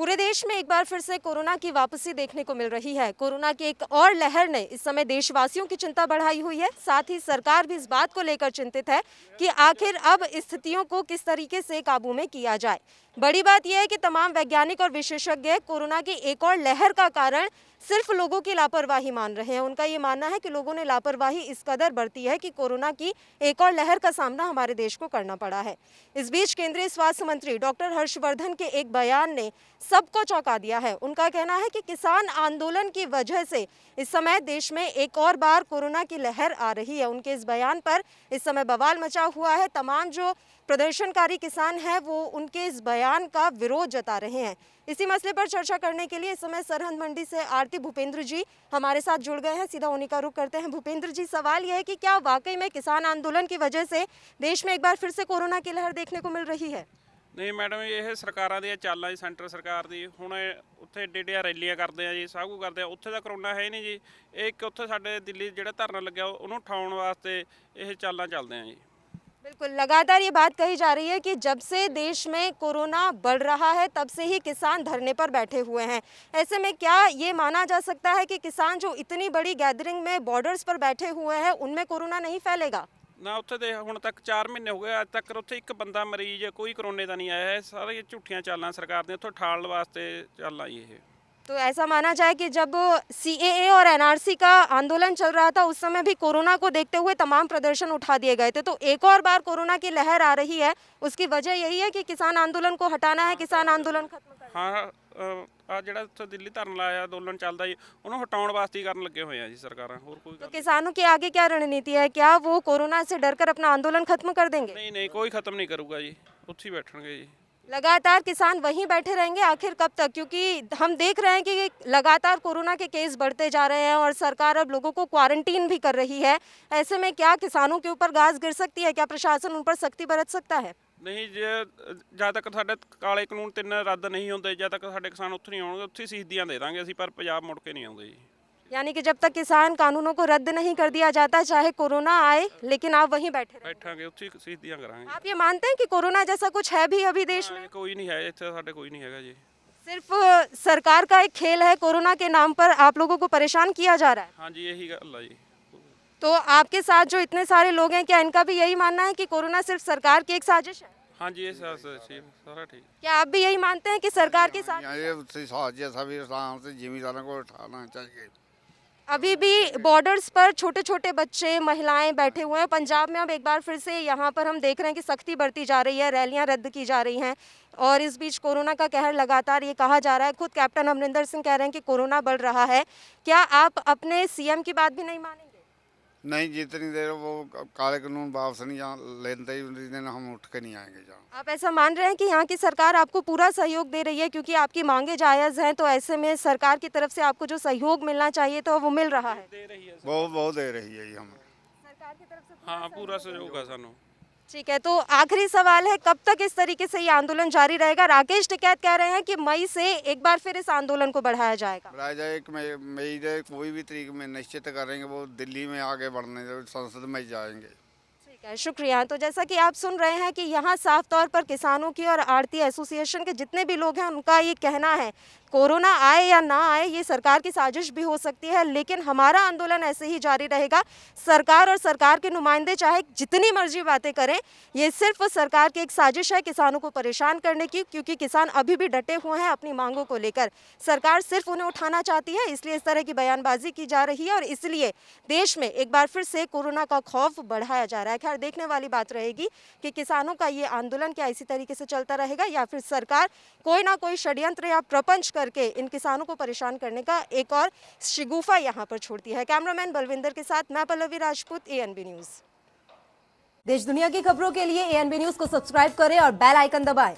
पूरे देश में एक बार फिर से कोरोना की वापसी देखने को मिल रही है। कोरोना की एक और लहर ने इस समय देशवासियों की चिंता बढ़ाई हुई है। साथ ही सरकार भी इस बात को लेकर चिंतित है कि आखिर अब स्थितियों को किस तरीके से काबू में किया जाए। बड़ी बात यह है कि तमाम वैज्ञानिक और विशेषज्ञ कोरोना की एक और लहर का कारण सिर्फ लोगों की लापरवाही मान रहे हैं। उनका ये मानना है कि लोगों ने लापरवाही इस कदर बरती है कि कोरोना की एक और लहर का सामना हमारे देश को करना पड़ा है। इस बीच केंद्रीय स्वास्थ्य मंत्री डॉक्टर हर्षवर्धन के एक बयान ने सबको चौंका दिया है। उनका कहना है कि किसान आंदोलन की वजह से इस समय देश में एक और बार कोरोना की लहर आ रही है। उनके इस बयान पर इस समय बवाल मचा हुआ है। तमाम जो प्रदर्शनकारी किसान हैं वो उनके इस बयान का विरोध जता रहे हैं। इसी मसले पर चर्चा करने के लिए इस समय सरहद मंडी से आरती भूपेंद्र जी हमारे साथ जुड़ गए हैं। सीधा उन्हीं का रुख करते हैं। भूपेंद्र जी, सवाल यह है कि क्या वाकई में किसान आंदोलन की वजह से देश में एक बार फिर से कोरोना की लहर देखने को मिल रही है? नहीं मैडम, ਇਹ ਸਰਕਾਰਾਂ ਦੀਆਂ ਚਾਲਾਂ ਜੀ, ਸੈਂਟਰ ਸਰਕਾਰ ਦੀ। ਹੁਣ ਉੱਥੇ ਏਡੀਆਂ ਰੈਲੀਆਂ ਕਰਦੇ ਆ ਜੀ, ਸਭ ਕੁਝ ਕਰਦੇ ਆ। ਉੱਥੇ ਤਾਂ ਕਰੋਨਾ ਹੈ ਹੀ ਨਹੀਂ ਜੀ। ਇਹ ਇੱਕ ਉੱਥੇ ਸਾਡੇ ਦਿੱਲੀ ਜਿਹੜਾ ਧਰਨਾ ਲੱਗਿਆ ਉਹਨੂੰ ਉਠਾਉਣ ਵਾਸਤੇ ਇਹ ਚਾਲਾਂ ਚੱਲਦੇ ਆ ਜੀ। बिल्कुल, लगातार ये बात कही जा रही है कि जब से देश में कोरोना बढ़ रहा है तब से ही किसान धरने पर बैठे हुए हैं। ऐसे में क्या ये माना जा सकता है कि किसान जो इतनी बड़ी गैदरिंग में बॉर्डर्स पर बैठे हुए हैं उनमें कोरोना नहीं फैलेगा? ਨਾ ਉੱਥੇ ਦੇ ਹੁਣ ਤੱਕ 4 ਮਹੀਨੇ ਹੋ ਗਏ, ਅੱਜ ਤੱਕ ਉੱਥੇ ਇੱਕ ਬੰਦਾ ਮਰੀਜ਼ ਕੋਈ ਕਰੋਨੇ ਦਾ ਨਹੀਂ ਆਇਆ ਹੈ। ਸਾਰੇ ਝੂਠੀਆਂ ਚਾਲਾਂ ਸਰਕਾਰ ਦੀਆਂ ਉੱਥੋਂ ਠਾਲਣ ਵਾਸਤੇ ਚਾਲਾਂ ਜੀ ਇਹ। तो ऐसा माना जाए कि जब CAA और NRC का आंदोलन चल रहा था उस समय भी कोरोना को देखते हुए तमाम प्रदर्शन उठा दिए गए थे। तो एक और बार कोरोना की लहर आ रही है, उसकी वजह यही है कि किसान आंदोलन को हटाना है, किसान आंदोलन खत्म करना है। ਹਾਂ ਆ ਜਿਹੜਾ ਉੱਥੇ ਦਿੱਲੀ ਧਰਨਾ ਲਾਇਆ ਅੰਦੋਲਨ ਚੱਲਦਾ ਜੀ, ਉਹਨੂੰ ਹਟਾਉਣ ਵਾਸਤੇ ਹੀ ਕਰਨ ਲੱਗੇ ਹੋਏ ਆ ਜੀ ਸਰਕਾਰਾਂ, ਹੋਰ ਕੋਈ तो ਗੱਲ किसानों की आगे क्या रणनीति है? क्या वो कोरोना से डरकर अपना आंदोलन खत्म कर देंगे? ਨਹੀਂ। ਨਹੀਂ ਕੋਈ ਖਤਮ ਨਹੀਂ ਕਰੂਗਾ ਜੀ, ਉੱਥੇ ਹੀ ਬੈਠਣਗੇ ਜੀ। लगातार किसान वहीं बैठे रहेंगे आखिर कब तक? क्योंकि हम देख रहे हैं कि लगातार कोरोना के केस बढ़ते जा रहे हैं और सरकार अब लोगों को क्वारंटीन भी कर रही है। ऐसे में क्या किसानों के ऊपर गाज गिर सकती है? क्या प्रशासन उन पर सख्ती बरत सकता है? ਨਹੀਂ ਜੇ ਜਦ ਤੱਕ ਸਾਡੇ ਕਾਲੇ ਕਾਨੂੰਨ 3 ਰੱਦ ਨਹੀਂ ਹੁੰਦੇ, ਜਦ ਤੱਕ ਸਾਡੇ ਕਿਸਾਨ ਉੱਥੇ ਨਹੀਂ ਆਉਣਗੇ, ਉੱਥੇ ਹੀ ਸ਼ਹੀਦੀਆਂ ਦੇ ਦਾਂਗੇ ਅਸੀਂ, ਪਰ ਪੰਜਾਬ ਮੁੜ ਕੇ ਨਹੀਂ ਆਉਂਦੇ ਜੀ। यानी कि जब तक किसान कानूनों को रद्द नहीं कर दिया जाता, चाहे कोरोना आए, लेकिन आप वहीं बैठे रहें। ਬੈਠਾਂਗੇ ਉੱਥੇ ਹੀ ਸ਼ਹੀਦੀਆਂ ਕਰਾਂਗੇ। आप ये मानते हैं कि कोरोना जैसा कुछ है भी अभी देश में? ਕੋਈ ਨਹੀਂ ਹੈ ਇੱਥੇ, ਸਾਡੇ ਕੋਈ नहीं हैगा जी। सिर्फ सरकार का एक खेल है, कोरोना के नाम पर आप लोगों को परेशान किया जा रहा है। हाँ जी, यही गल है जी। तो आपके साथ जो इतने सारे लोग हैं, क्या इनका भी यही मानना है कि कोरोना सिर्फ सरकार की एक साजिश है? हाँ जी, ये सारा ठीक। क्या आप भी यही मानते हैं कि सरकार की साजिश? ये साजिश सभी आराम से जिम्मेदारों को उठाना चाहिए। अभी भी बॉर्डर्स पर छोटे छोटे बच्चे, महिलाएं बैठे हुए हैं। पंजाब में अब एक बार फिर से यहाँ पर हम देख रहे हैं कि सख्ती बढ़ती जा रही है, रैलियां रद्द की जा रही हैं और इस बीच कोरोना का कहर लगातार ये कहा जा रहा है। खुद कैप्टन अमरिंदर सिंह कह रहे हैं कि कोरोना बढ़ रहा है। क्या आप अपने CM की बात भी नहीं मानेंगे? नहीं, जितनी देर वो काले कानून वापस नहीं लेते उतनी देर हम उठ के नहीं आएंगे जहाँ। आप ऐसा मान रहे हैं कि यहाँ की सरकार आपको पूरा सहयोग दे रही है क्योंकि आपकी मांगे जायज़ हैं, तो ऐसे में सरकार की तरफ से आपको जो सहयोग मिलना चाहिए तो वो मिल रहा है? वो दे रही है हमें सरकार की तरफ से हाँ पूरा सहयोग है सानू। ठीक है, तो आखिरी सवाल है, कब तक इस तरीके से ये आंदोलन जारी रहेगा? राकेश टिकैत कह रहे हैं कि मई से एक बार फिर इस आंदोलन को बढ़ाया जाएगा। बढ़ाया जाए। एक मई से कोई भी तारीख में निश्चित करेंगे, वो दिल्ली में आगे बढ़ने संसद में जाएंगे। ठीक है, शुक्रिया। तो जैसा कि आप सुन रहे हैं कि यहाँ साफ तौर पर किसानों की और आड़ती एसोसिएशन के जितने भी लोग हैं उनका ये कहना है कोरोना आए या ना आए, ये सरकार की साजिश भी हो सकती है, लेकिन हमारा आंदोलन ऐसे ही जारी रहेगा। सरकार और सरकार के नुमाइंदे चाहे जितनी मर्जी बातें करें, ये सिर्फ सरकार की एक साजिश है किसानों को परेशान करने की, क्योंकि किसान अभी भी डटे हुए हैं अपनी मांगों को लेकर। सरकार सिर्फ उन्हें उठाना चाहती है, इसलिए इस तरह की बयानबाजी की जा रही है और इसलिए देश में एक बार फिर से कोरोना का खौफ बढ़ाया जा रहा है। खैर, देखने वाली बात रहेगी कि किसानों का ये आंदोलन क्या इसी तरीके से चलता रहेगा या फिर सरकार कोई ना कोई षड्यंत्र या प्रपंच करके इन किसानों को परेशान करने का एक और शिगुफा यहाँ पर छोड़ती है। कैमरामैन बलविंदर के साथ मैं पल्लवी राजपूत, ANB न्यूज़। देश दुनिया की खबरों के लिए ANB न्यूज़ को सब्सक्राइब करें और बेल आइकन दबाएं।